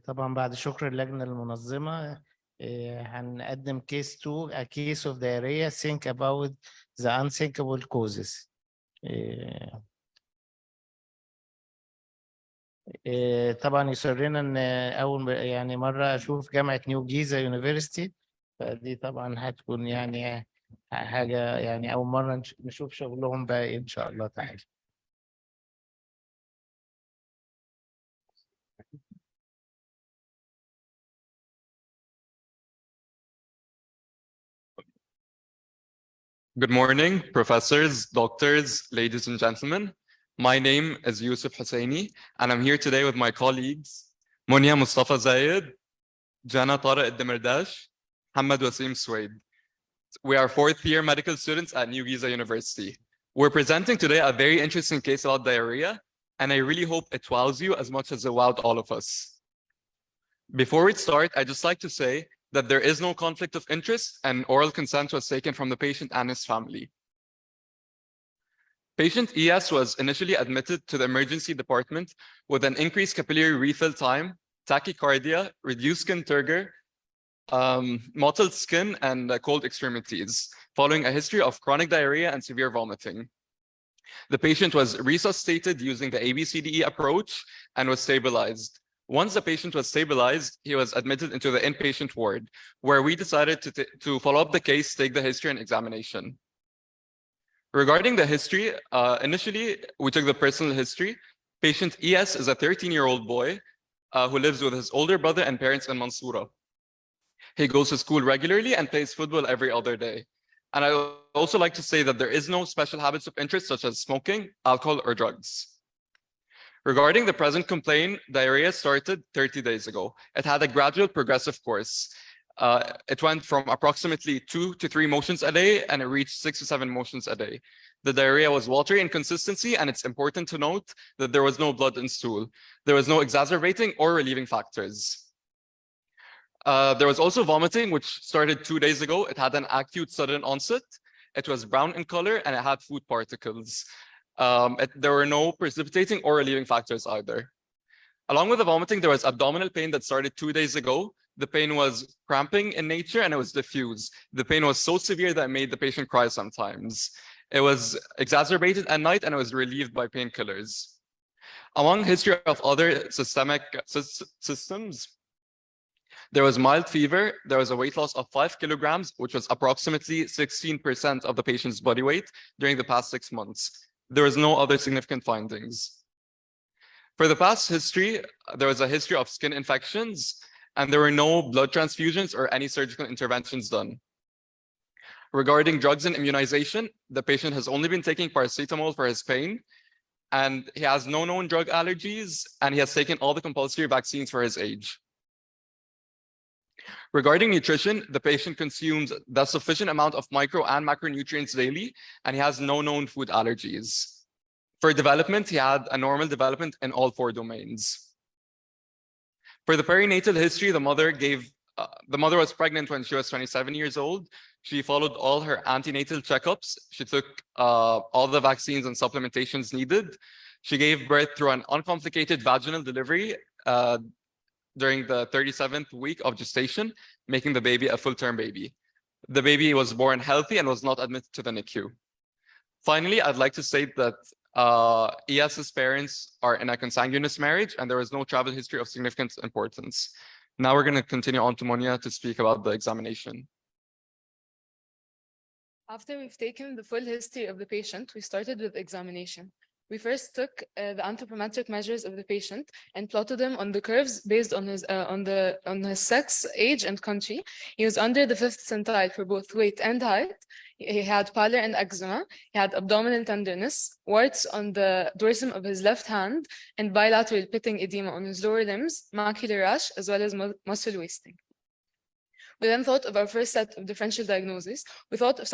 طبعا بعد شكر اللجنة المنظمة هنقدم case 2 a case of diarrhea think about the unthinkable causes. طبعا يسرنا ان اول مرة اشوف جامعة نيو جيزة يونيفرسيتي، فدي طبعا هتكون يعني حاجة يعني اول مرة نشوف شغلهم بقى ان شاء الله تعالى. Good morning, professors, doctors, ladies and gentlemen. My name is Yousef Husseiny, and I'm here today with my colleagues, Monia, Mostafa, Zayed, Jana, Tarek, Eldemerdash, Wasim Soued. We are fourth-year medical students at New Giza University. We're presenting today a very interesting case about diarrhea, and I really hope it wows you as much as it wowed all of us. Before we start, I'd just like to say that there is no conflict of interest and oral consent was taken from the patient and his family. Patient ES was initially admitted to the emergency department with an increased capillary refill time, tachycardia, reduced skin turgor, mottled skin, and cold extremities, following a history of chronic diarrhea and severe vomiting. The patient was resuscitated using the ABCDE approach and was stabilized. Once the patient was stabilized, he was admitted into the inpatient ward, where we decided to follow up the case, take the history and examination. Regarding the history, initially, we took the personal history. Patient ES is a 13-year-old boy who lives with his older brother and parents in Mansoura. He goes to school regularly and plays football every other day. And I would also like to say that there is no special habits of interest such as smoking, alcohol, or drugs. Regarding the present complaint, diarrhea started 30 days ago. It had a gradual progressive course. It went from approximately 2 to 3 motions a day, and it reached 6 to 7 motions a day. The diarrhea was watery in consistency, and it's important to note that there was no blood in stool. There was no exacerbating or relieving factors. There was also vomiting, which started 2 days ago. It had an acute sudden onset. It was brown in color, and it had food particles. There were no precipitating or relieving factors either. Along with the vomiting, there was abdominal pain that started 2 days ago. The pain was cramping in nature and it was diffuse. The pain was so severe that it made the patient cry sometimes. It was exacerbated at night and it was relieved by painkillers. Among history of other systemic systems, there was mild fever. There was a weight loss of 5 kilograms, which was approximately 16% of the patient's body weight during the past 6 months. There was no other significant findings. For the past history, there was a history of skin infections, and there were no blood transfusions or any surgical interventions done. Regarding drugs and immunization, the patient has only been taking paracetamol for his pain, and he has no known drug allergies, and he has taken all the compulsory vaccines for his age. Regarding nutrition, the patient consumes the sufficient amount of micro and macronutrients daily, and he has no known food allergies. For development, he had a normal development in all 4 domains. For the perinatal history, the mother was pregnant when she was 27 years old. She followed all her antenatal checkups. She took all the vaccines and supplementations needed. She gave birth through an uncomplicated vaginal delivery during the 37th week of gestation, making the baby a full-term baby. The baby was born healthy and was not admitted to the NICU. Finally, I'd like to state that ES's parents are in a consanguineous marriage and there was no travel history of significant importance. Now we're going to continue on to Monia to speak about the examination. After we've taken the full history of the patient, we started with examination. We first took the anthropometric measures of the patient and plotted them on the curves based on his sex, age, and country. He was under the 5th centile for both weight and height. He had pallor and eczema. He had abdominal tenderness, warts on the dorsum of his left hand, and bilateral pitting edema on his lower limbs, macular rash, as well as muscle wasting. We then thought of our first set of differential diagnoses. We thought of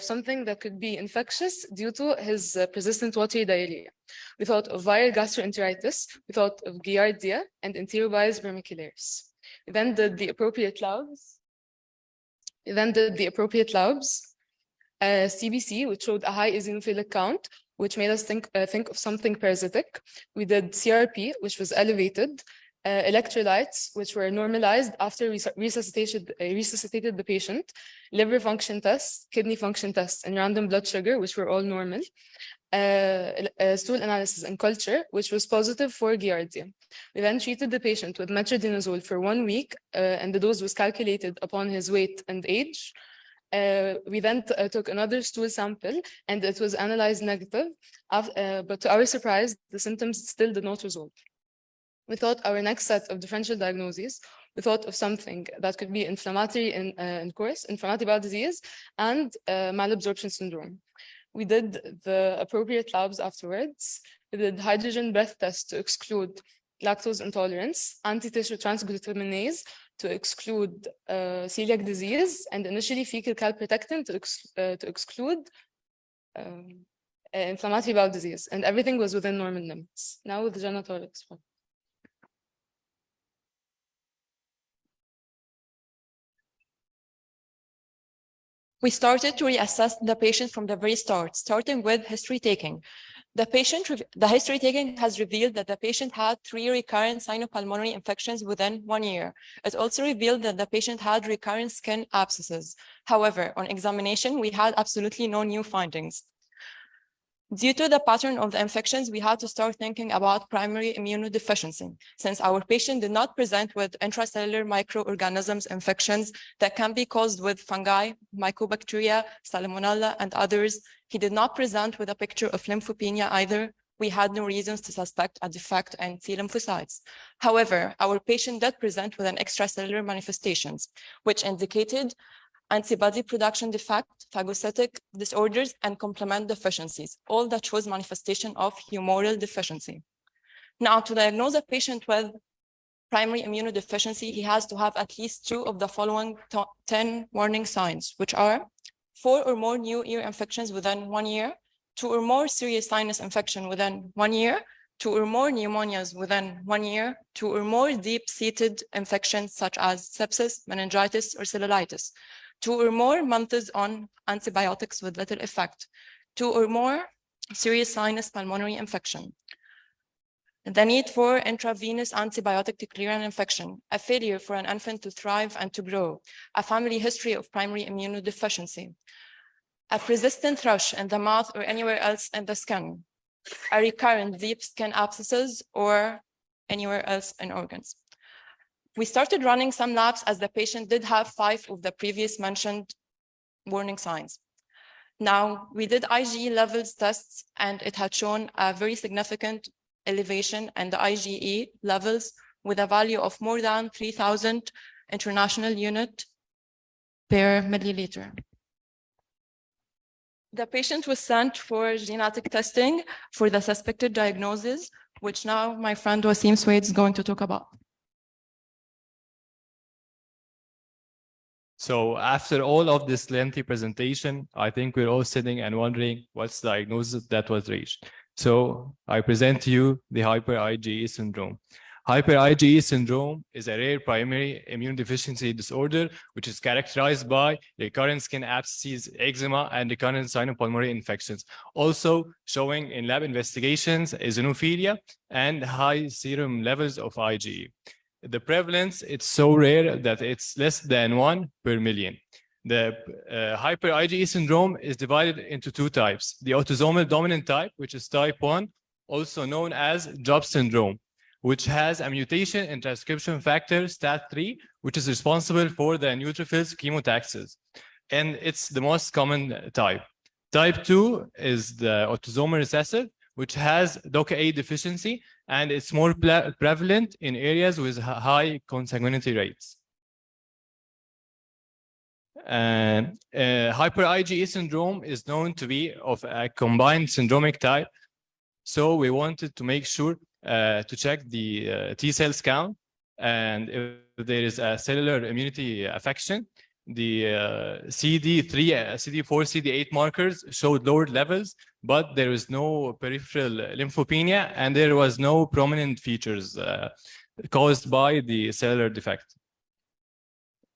something that could be infectious due to his persistent watery diarrhea. We thought of viral gastroenteritis. We thought of giardia and enterobius vermicularis. We then did the appropriate labs. CBC, which showed a high eosinophilic count, which made us think of something parasitic. We did CRP, which was elevated. electrolytes, which were normalized after we resuscitated the patient, liver function tests, kidney function tests, and random blood sugar, which were all normal, stool analysis and culture, which was positive for Giardia. We then treated the patient with metronidazole for 1 week, and the dose was calculated upon his weight and age. We then took another stool sample, and it was analyzed negative, but to our surprise, the symptoms still did not resolve. We thought our next set of differential diagnoses, we thought of something that could be inflammatory in course, inflammatory bowel disease, and malabsorption syndrome. We did the appropriate labs afterwards. We did hydrogen breath test to exclude lactose intolerance, anti-tissue transglutaminase to exclude celiac disease, and initially fecal calprotectin to exclude inflammatory bowel disease. And everything was within normal limits. Now with Jana, Tarek. We started to reassess the patient from the very start, starting with history taking. The history taking has revealed that the patient had 3 recurrent sinopulmonary infections within 1 year. It also revealed that the patient had recurrent skin abscesses. However, on examination, we had absolutely no new findings. Due to the pattern of the infections, we had to start thinking about primary immunodeficiency, since our patient did not present with intracellular microorganisms infections that can be caused with fungi, mycobacteria, salmonella, and others. He did not present with a picture of lymphopenia either. We had no reasons to suspect a defect in T lymphocytes. However, our patient did present with an extracellular manifestations, which indicated antibody production defect, phagocytic disorders, and complement deficiencies, all that shows manifestation of humoral deficiency. Now, to diagnose a patient with primary immunodeficiency, he has to have at least 2 of the following 10 warning signs, which are 4 or more new ear infections within 1 year, 2 or more serious sinus infection within 1 year, 2 or more pneumonias within 1 year, 2 or more deep-seated infections such as sepsis, meningitis, or cellulitis, 2 or more months on antibiotics with little effect, 2 or more serious sinus pulmonary infection, the need for intravenous antibiotic to clear an infection, a failure for an infant to thrive and to grow, a family history of primary immunodeficiency, a persistent thrush in the mouth or anywhere else in the skin, a recurrent deep skin abscesses or anywhere else in organs. We started running some labs as the patient did have 5 of the previous mentioned warning signs. Now, we did IgE levels tests, and it had shown a very significant elevation in the IgE levels with a value of more than 3,000 international unit per milliliter. The patient was sent for genetic testing for the suspected diagnosis, which now my friend Wasim Soued is going to talk about. So after all of this lengthy presentation, I think we're all sitting and wondering what's the diagnosis that was reached. So I present to you the hyper-IgE syndrome. Hyper-IgE syndrome is a rare primary immunodeficiency disorder, which is characterized by recurrent skin abscesses, eczema, and recurrent sinopulmonary infections. Also showing in lab investigations eosinophilia and high serum levels of IgE. The prevalence, it's so rare that it's less than 1 per million. The hyper-IgE syndrome is divided into 2 types. The autosomal dominant type, which is type 1, also known as Job syndrome, which has a mutation in transcription factor STAT3, which is responsible for the neutrophils chemotaxis. And it's the most common type. Type 2 is the autosomal recessive, which has DOCA8 deficiency, and it's more prevalent in areas with high consanguinity rates. Hyper-IgE syndrome is known to be of a combined syndromic type. So we wanted to make sure to check the T cells count, and if there is a cellular immunity affection, the CD4, CD8 markers showed lowered levels, but there was no peripheral lymphopenia, and there was no prominent features caused by the cellular defect.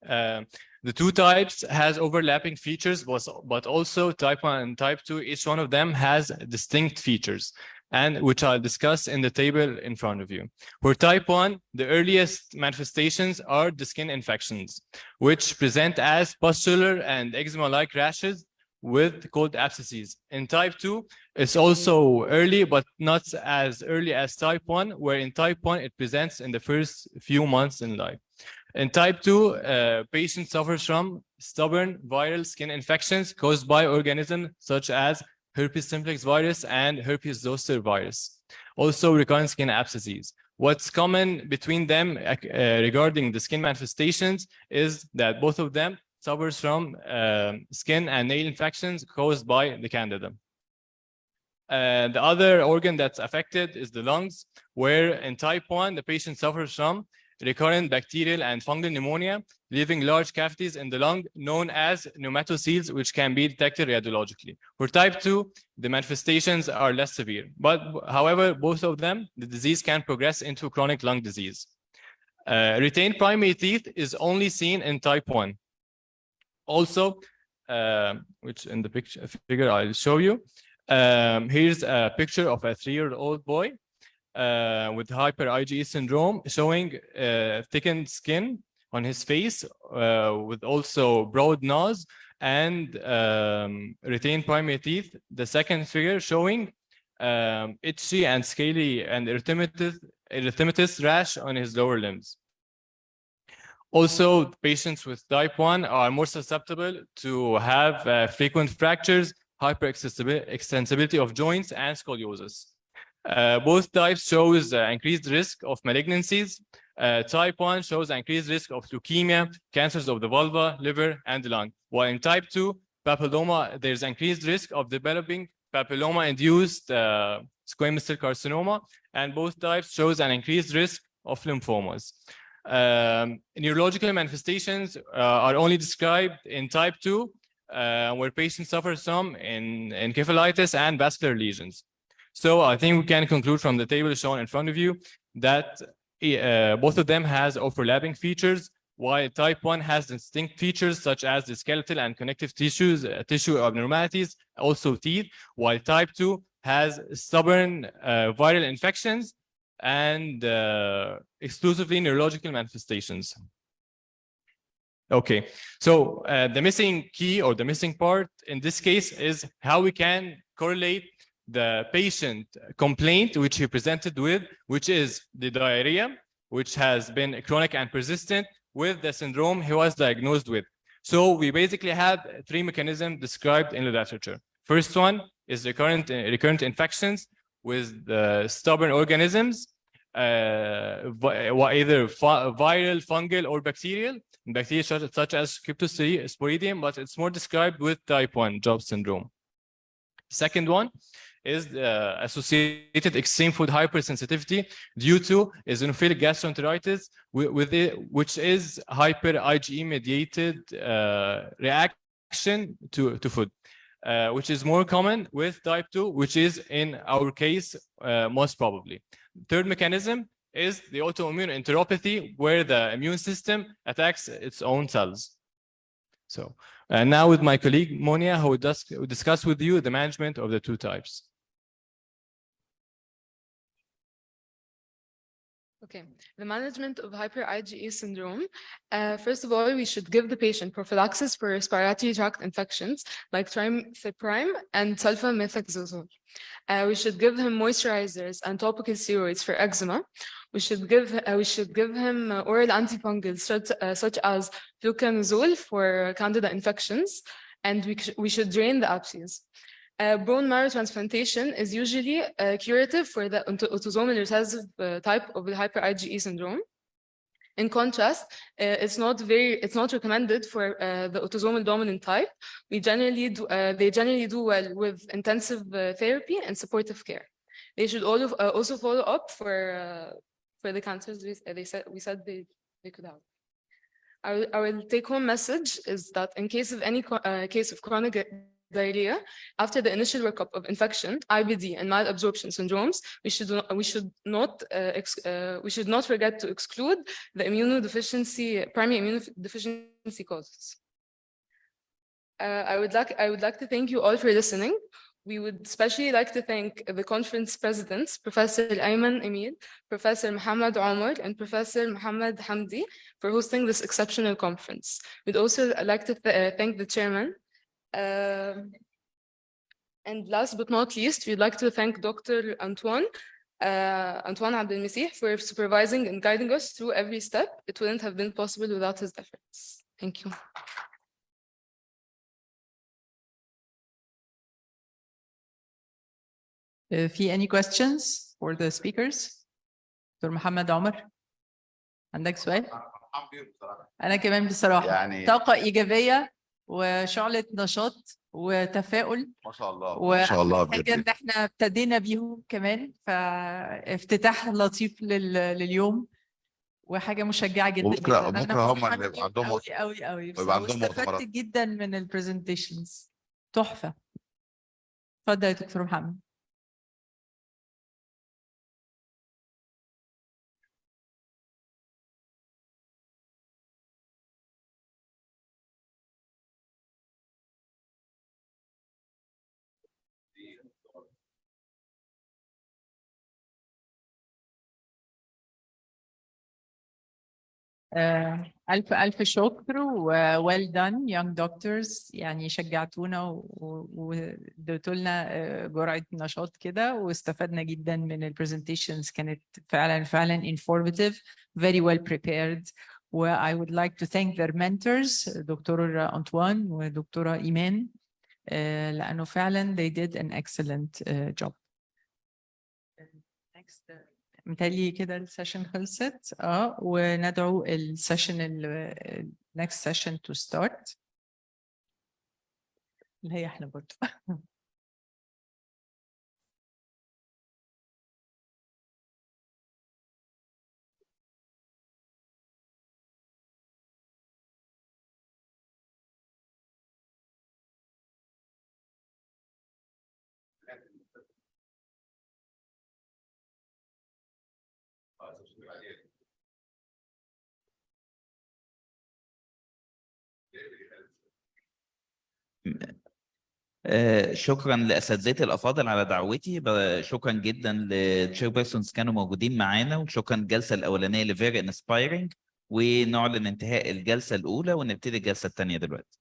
The 2 types has overlapping features, but also type 1 and type 2, each one of them has distinct features. and which I'll discuss in the table in front of you. For type 1, the earliest manifestations are the skin infections, which present as pustular and eczema-like rashes with cold abscesses. In type 2, it's also early, but not as early as type 1, where in type 1, it presents in the first few months in life. In type 2, patients suffer from stubborn viral skin infections caused by organisms such as herpes simplex virus and herpes zoster virus. Also recurrent skin abscesses. What's common between them regarding the skin manifestations is that both of them suffers from skin and nail infections caused by the candida. The other organ that's affected is the lungs, where in type 1, the patient suffers from recurrent bacterial and fungal pneumonia, leaving large cavities in the lung known as pneumatoceles, which can be detected radiologically. For type 2, the manifestations are less severe, but however, both of them, the disease can progress into chronic lung disease. Retained primary teeth is only seen in type 1. Also, which in the figure I'll show you, here's a picture of a 3-year-old boy with hyper IgE syndrome, showing thickened skin on his face with also broad nose and retained primary teeth. The second figure showing itchy and scaly and erythematous rash on his lower limbs. Also, patients with type 1 are more susceptible to have frequent fractures, hyperextensibility of joints, and scoliosis. Both types shows increased risk of malignancies. Type 1 shows increased risk of leukemia, cancers of the vulva, liver, and the lung. While in type 2, papilloma, there's increased risk of developing papilloma-induced squamous cell carcinoma, and both types shows an increased risk of lymphomas. Neurological manifestations are only described in type 2, where patients suffer from encephalitis and vascular lesions. So I think we can conclude from the table shown in front of you that both of them has overlapping features, while type 1 has distinct features such as the skeletal and connective tissues, tissue abnormalities, also teeth, while type 2 has stubborn viral infections and exclusively neurological manifestations. Okay, so the missing key or the missing part in this case is how we can correlate the patient complaint which he presented with, which is the diarrhea, which has been chronic and persistent, with the syndrome he was diagnosed with. So we basically have 3 mechanisms described in the literature. First one is recurrent infections with stubborn organisms, either viral, fungal, or bacterial. Bacteria such as Cryptosporidium, but it's more described with type 1 job syndrome. Second one is associated extreme food hypersensitivity due to eosinophilic gastroenteritis, which is hyper IgE mediated reaction to food, which is more common with type 2, which is in our case most probably. Third mechanism is the autoimmune enteropathy, where the immune system attacks its own cells. So now with my colleague Monia, who will discuss with you the management of the 2 types. Okay, the management of hyper IgE syndrome. First of all, we should give the patient prophylaxis for respiratory tract infections like trimethoprim and sulfamethoxazole. We should give him moisturizers and topical steroids for eczema. We should give him oral antifungals such as fluconazole for candida infections, and we should drain the abscess. Bone marrow transplantation is usually curative for the autosomal recessive type of the hyper IgE syndrome. In contrast, it's not recommended for the autosomal dominant type. They generally do well with intensive therapy and supportive care. They should also follow up for the cancers we said they could have. Our take-home message is that in case of any case of chronic diarrhea, after the initial workup of infection, IBD, and malabsorption syndromes, we should not forget to exclude the primary immunodeficiency causes. I would like to thank you all for listening. We would especially like to thank the conference presidents, Professor Ayman Emil, Professor Muhammad Omar, and Professor Muhammad Hamdi for hosting this exceptional conference. We'd also like to thank the chairman. And last but not least, we'd like to thank Dr. Antoine AbdelMassih for supervising and guiding us through every step. It wouldn't have been possible without his efforts. Thank you. في any questions for the speakers? دكتور محمد عمر عندك سؤال؟ أنا كمان بصراحة يعني طاقة إيجابية وشعلة نشاط وتفاؤل ما شاء الله ما شاء الله حاجة إن إحنا ابتدينا بيهم كمان فافتتاح لطيف لليوم وحاجة مشجعة جدا. بكرة هم اللي اللي عندهم قوي واستفدت جدا من البرزنتيشنز تحفة. اتفضل يا دكتور محمد. ألف شكر well done young doctors. يعني شجعتونا واديتوا لنا جرعة نشاط كده واستفدنا جدا من البرزنتيشنز. كانت فعلا informative, very well prepared. I would like to thank their mentors دكتور أنطوان ودكتورة إيمان لأنه فعلا they did an excellent job. Next. متهيألي كده السيشن خلصت وندعو السيشن next session to start اللي هي احنا برضه. شكرا لاساتذتي الافاضل على دعوتي. شكرا جدا للتشير بيرسونز كانوا موجودين معانا، وشكرا الجلسه الاولانيه اللي فيري انسبايرنج. ونعلن انتهاء الجلسه الاولى ونبتدي الجلسه الثانيه دلوقتي.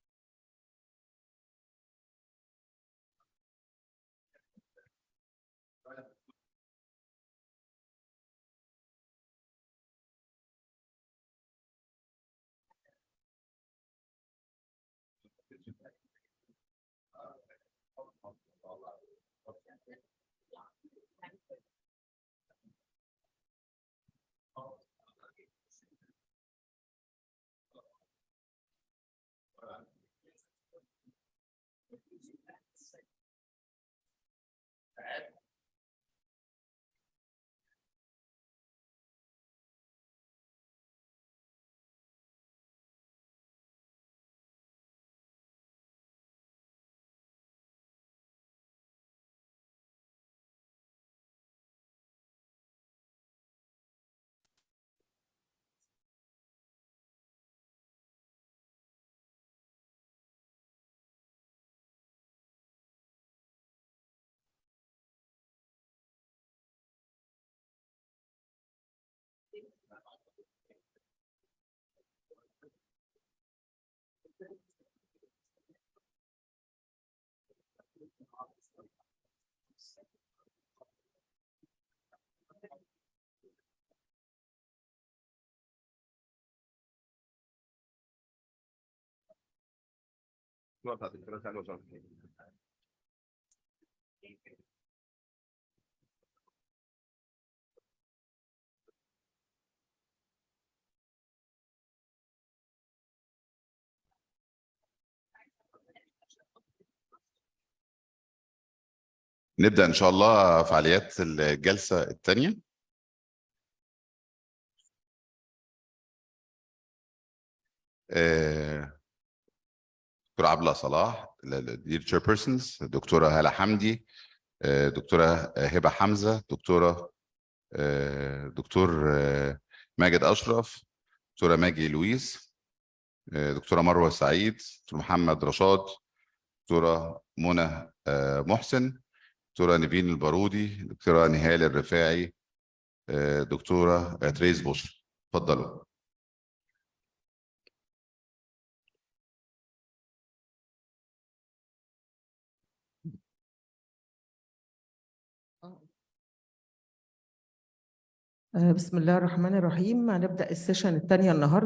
نبدأ إن شاء الله فعاليات الجلسة الثانية. دكتورة عبلة صلاح، الدير تشير بيرسونز، دكتورة هالة حمدي، دكتورة هبة حمزة، دكتور ماجد أشرف، دكتورة ماجي لويس، دكتورة مروة سعيد، دكتور محمد رشاد، دكتورة منى محسن، دكتورة نيفين البارودي، دكتورة نهال الرفاعي، دكتورة تريز بشر. اتفضلوا. بسم الله الرحمن الرحيم. هنبدأ السيشن الثانية النهاردة.